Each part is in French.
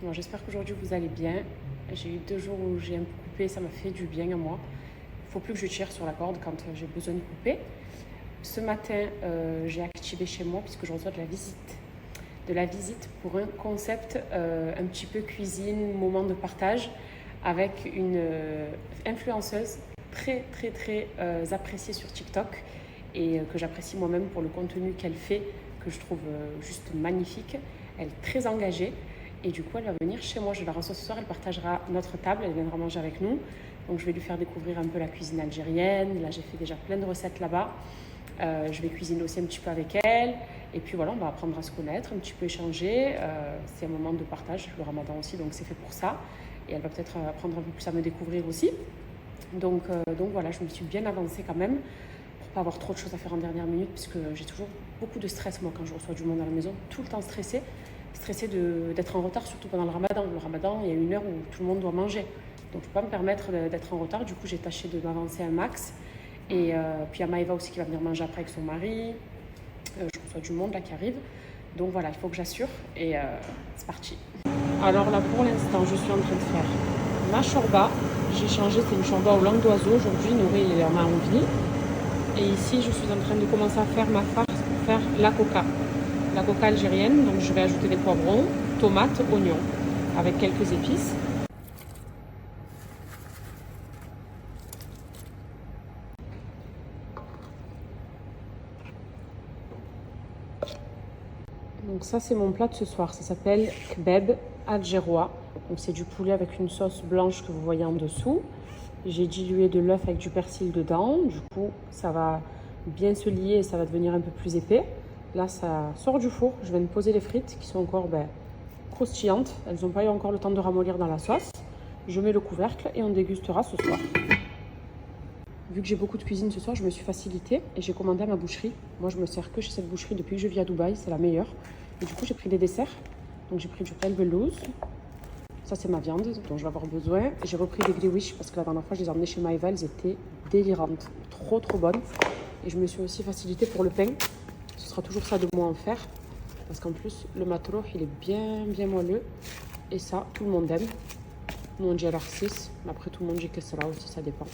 Bon, j'espère qu'aujourd'hui vous allez bien. J'ai eu 2 jours où j'ai un peu coupé, ça m'a fait du bien à moi. Il ne faut plus que je tire sur la corde quand j'ai besoin de couper. Ce matin, j'ai activé chez moi puisque je reçois de la visite. De la visite pour un concept un petit peu cuisine, moment de partage avec une influenceuse très appréciée sur TikTok et que j'apprécie moi-même pour le contenu qu'elle fait, que je trouve juste magnifique. Elle est très engagée. Et du coup, elle va venir chez moi. Je la reçois ce soir. Elle partagera notre table. Elle viendra manger avec nous. Donc, je vais lui faire découvrir un peu la cuisine algérienne. Là, j'ai fait déjà plein de recettes là-bas. Je vais cuisiner aussi un petit peu avec elle. Et puis voilà, on va apprendre à se connaître, un petit peu échanger. C'est un moment de partage, le ramadan aussi, donc c'est fait pour ça. Et elle va peut-être apprendre un peu plus à me découvrir aussi. Donc voilà, je me suis bien avancée quand même pour pas avoir trop de choses à faire en dernière minute, puisque j'ai toujours beaucoup de stress, moi, quand je reçois du monde à la maison. Tout le temps stressée d'être en retard, surtout pendant le ramadan. Le ramadan, il y a une heure où tout le monde doit manger. Donc, je ne peux pas me permettre d'être en retard. Du coup, j'ai tâché de m'avancer un max. Et puis, il y a Maëva aussi qui va venir manger après avec son mari. Je reçois du monde là qui arrive. Donc, voilà, il faut que j'assure. Et c'est parti. Alors là, pour l'instant, je suis en train de faire ma shorba. J'ai changé, c'est une shorba aux langues d'oiseau. Aujourd'hui, Nourri en a envie. Et ici, je suis en train de commencer à faire ma farce pour faire la coca algérienne. Donc je vais ajouter des poivrons, tomates, oignons avec quelques épices. Donc ça, c'est mon plat de ce soir. Ça s'appelle kebab algérois. Donc c'est du poulet avec une sauce blanche que vous voyez en dessous. J'ai dilué de l'œuf avec du persil dedans. Du coup, ça va bien se lier et ça va devenir un peu plus épais. Là, ça sort du four. Je viens de poser les frites qui sont encore croustillantes. Elles n'ont pas eu encore le temps de ramollir dans la sauce. Je mets le couvercle et on dégustera ce soir. Vu que j'ai beaucoup de cuisine ce soir, je me suis facilitée et j'ai commandé à ma boucherie. Moi, je me sers que chez cette boucherie depuis que je vis à Dubaï. C'est la meilleure. Et du coup, j'ai pris des desserts. Donc, j'ai pris du kalbelouz. Ça, c'est ma viande dont je vais avoir besoin. J'ai repris des griwiches parce que la dernière fois, je les ai emmenées chez Maëva. Elles étaient délirantes. Trop bonnes. Et je me suis aussi facilitée pour le pain. Ce sera toujours ça de moi en faire. Parce qu'en plus, le matrouh, il est bien moelleux. Et ça, tout le monde aime. Nous, on dit al-arsis. Mais après, tout le monde dit kessra aussi, ça dépend.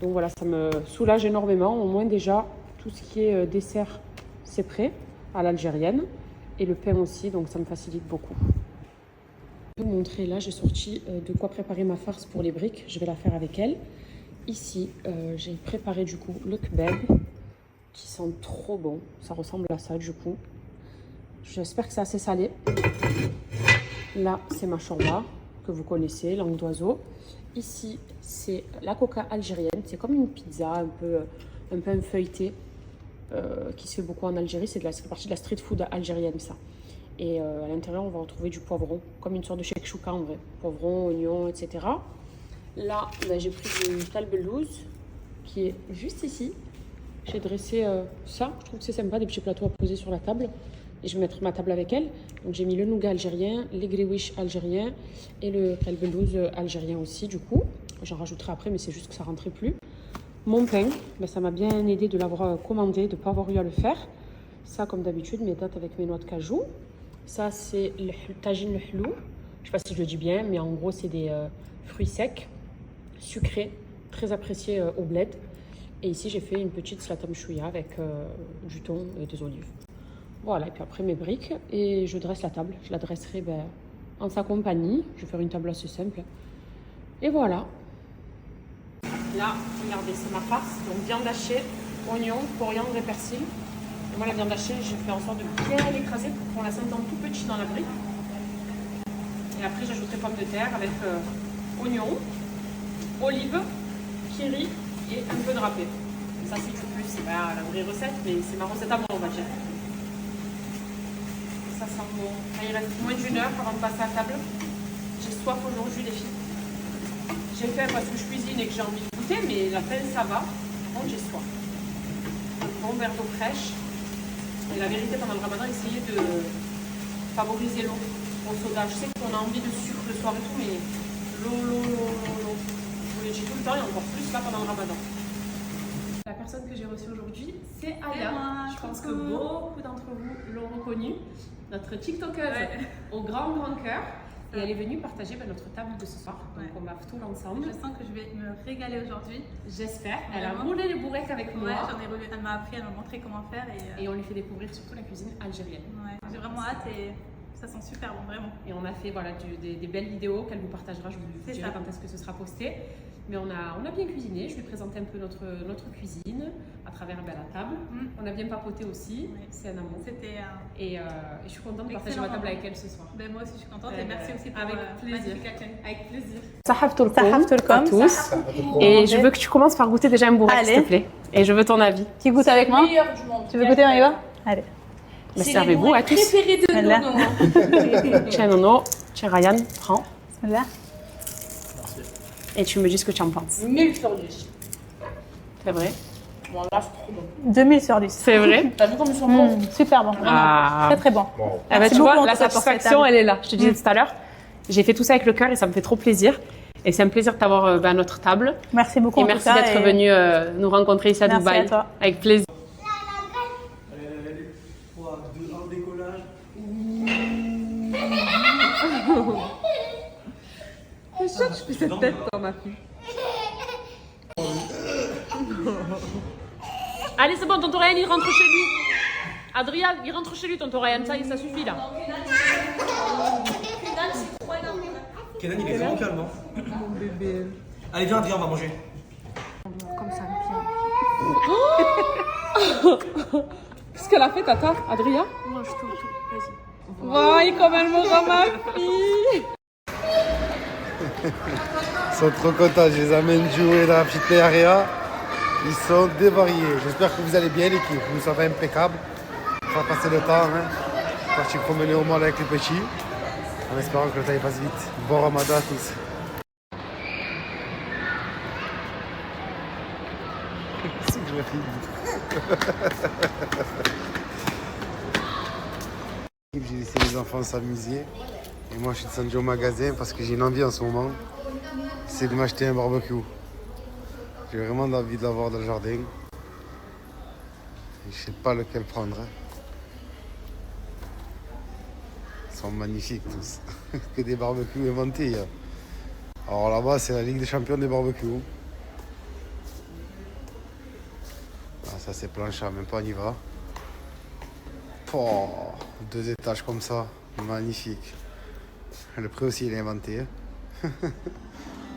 Donc voilà, ça me soulage énormément. Au moins, déjà, tout ce qui est dessert, c'est prêt à l'algérienne. Et le pain aussi, donc ça me facilite beaucoup. Je vais vous montrer, là, j'ai sorti de quoi préparer ma farce pour les briques. Je vais la faire avec elle. Ici, j'ai préparé du coup le kebab qui sent trop bon. Ça ressemble à ça du coup. J'espère que c'est assez salé. Là, c'est ma shorba que vous connaissez, langue d'oiseau. Ici, c'est la coca algérienne. C'est comme une pizza un peu feuilletée qui se fait beaucoup en Algérie. Ça fait partie de la street food algérienne, ça. Et à l'intérieur, on va retrouver du poivron, comme une sorte de shakshuka en vrai. Poivron, oignon, etc. Là, j'ai pris du talbelouz qui est juste ici. J'ai dressé ça. Je trouve que c'est sympa, des petits plateaux à poser sur la table. Et je vais mettre ma table avec elle. Donc j'ai mis le nougat algérien, les griwiches algériens et le kalbelouz algérien aussi du coup. J'en rajouterai après, mais c'est juste que ça rentrait plus. Mon pain, ça m'a bien aidé de l'avoir commandé, de ne pas avoir eu à le faire. Ça, comme d'habitude, mes dattes avec mes noix de cajou. Ça, c'est le tagine le hlou. Je ne sais pas si je le dis bien, mais en gros, c'est des fruits secs, sucrés, très appréciés au bled. Et ici, j'ai fait une petite salata mchouya avec du thon et des olives. Voilà, et puis après mes briques, et je dresse la table. Je la dresserai en sa compagnie. Je vais faire une table assez simple. Et voilà. Là, regardez, c'est ma farce. Donc viande hachée, oignon, coriandre et persil. Et moi, la viande hachée, j'ai fait en sorte de bien l'écraser pour qu'on la sente tout petit dans la brique. Et après, j'ajouterai pommes de terre avec oignon, olive, kiri et un peu de râpé. Ça, c'est du plus. C'est pas la vraie recette, mais c'est ma recette à moi, on va dire. Ça sent bon. Là, il reste moins d'une heure avant de passer à table. J'ai soif aujourd'hui, les filles. J'ai faim parce que je cuisine et que j'ai envie de goûter, mais la faim, ça va. Par contre, j'ai soif. Un bon verre d'eau fraîche. Et la vérité, pendant le ramadan, essayez de favoriser l'eau au soda. Je sais qu'on a envie de sucre le soir et tout, mais l'eau. Je vous le dis tout le temps et encore plus là pendant le ramadan. La personne que j'ai reçue aujourd'hui, c'est Aya. Je pense que beaucoup d'entre vous l'ont reconnue. Notre TikTokeuse au grand cœur. Et elle est venue partager notre table de ce soir. Donc on va tout l'ensemble. Je sens que je vais me régaler aujourd'hui. J'espère. Elle a roulé les bourrecs avec moi. Ouais, j'en ai roulé. Elle m'a appris, elle m'a montré comment faire. Et on lui fait découvrir surtout la cuisine algérienne. Ouais, j'ai vraiment hâte et ça sent super bon, vraiment. Et on a fait voilà, des belles vidéos qu'elle vous partagera. Je vous dirai quand est-ce que ce sera posté. Mais on a bien cuisiné. Je lui ai présenté un peu notre cuisine à travers la table. On a bien papoté aussi. Oui. C'est un amour. Et je suis contente de partager ma table avec elle ce soir. Ben, moi aussi, je suis contente. Et merci aussi pour avec plaisir. Avec plaisir. Sahaftulkoum à tous. Et je veux que tu commences par goûter déjà un bourrec, s'il te plaît. Et je veux ton avis. Qui goûte avec moi? Tu veux goûter, Maïva? Allez. Servez-vous à tous. Préféré de Nono. Tiens, Nono. Tiens, Ryan, prends. Là. Et tu me dis ce que tu en penses. 1000 sur 10. C'est vrai? Bon, là, c'est trop bon. 2000 sur 10. C'est vrai? T'as vu comme ils sont bons? Super bon. Très très bon. Wow. Ah bah, tu vois, la satisfaction, elle est là. Je te disais tout à l'heure, j'ai fait tout ça avec le cœur et ça me fait trop plaisir. Et c'est un plaisir de t'avoir à notre table. Merci beaucoup. Et merci d'être venu nous rencontrer ici à Dubaï. Merci à toi. Avec plaisir. Allez, 3, 2, 1, décollage. Je suis sûre que je fais cette tête dans ma fille. Allez, c'est bon, tonton Ryan, il rentre chez lui. Adrien, il rentre chez lui, tonton Ryan, ça suffit là. Kenan, il est vraiment calme, hein. Mon bébé. Allez, viens, Adrien, on va manger. Comme ça, qu'est-ce qu'elle a fait, Tata, Adrien? Mange tout, vas-y. Voyez comme elle me rend ma fille. Ils sont trop contents, je les amène jouer dans la petite area. Ils sont dévariés. J'espère que vous allez bien l'équipe. Vous serez impeccable. On va passer le temps. Hein. Partir promener au monde avec les petits. En espérant que le temps passe vite. Bon Ramadan à tous. C'est que je J'ai laissé les enfants s'amuser. Et moi je suis descendu au magasin parce que j'ai une envie en ce moment. C'est de m'acheter un barbecue. J'ai vraiment envie de l'avoir dans le jardin. Et je sais pas lequel prendre. Ils sont magnifiques tous. Que des barbecues inventés. Alors là-bas c'est la Ligue des champions des barbecues. Ah, ça c'est plancha, même pas on y va. Oh, 2 étages comme ça, magnifique. Le prix aussi il est inventé.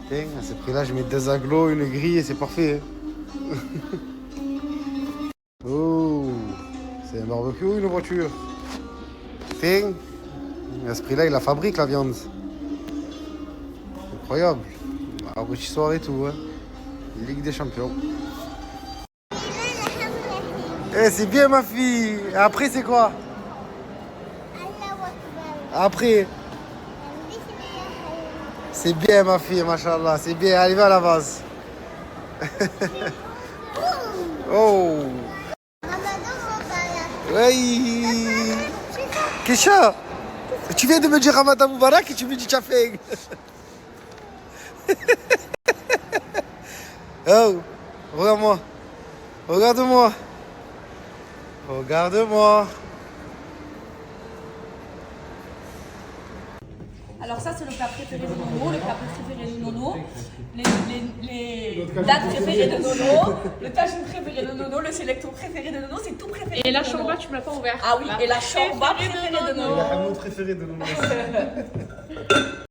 Tiens, à ce prix-là, je mets 2 aglos, une grille et c'est parfait. Oh, c'est un barbecue ou une voiture? Tiens, à ce prix-là, il la fabrique la viande. Incroyable. Enrichisseur et tout, hein. Ligue des champions. Eh, c'est bien ma fille. Après, c'est quoi? Après. C'est bien ma fille, machallah, c'est bien, allez va à la base. Oh. Oui. Kesha, tu viens de me dire Ramadan Moubarak et tu me dis Tchafeng. Oh, regarde-moi. Regarde-moi. Regarde-moi. Alors ça c'est le plat préféré de Nono, le plat préféré de Nono, les dates préférées de Nono, le tagine préféré de Nono, le sélecto préféré de Nono, c'est tout préféré. Et de la Nono. chorba, tu me l'as pas ouvert. Ah oui, et la chorba préférée de Nono. Le hamoud préféré de Nono.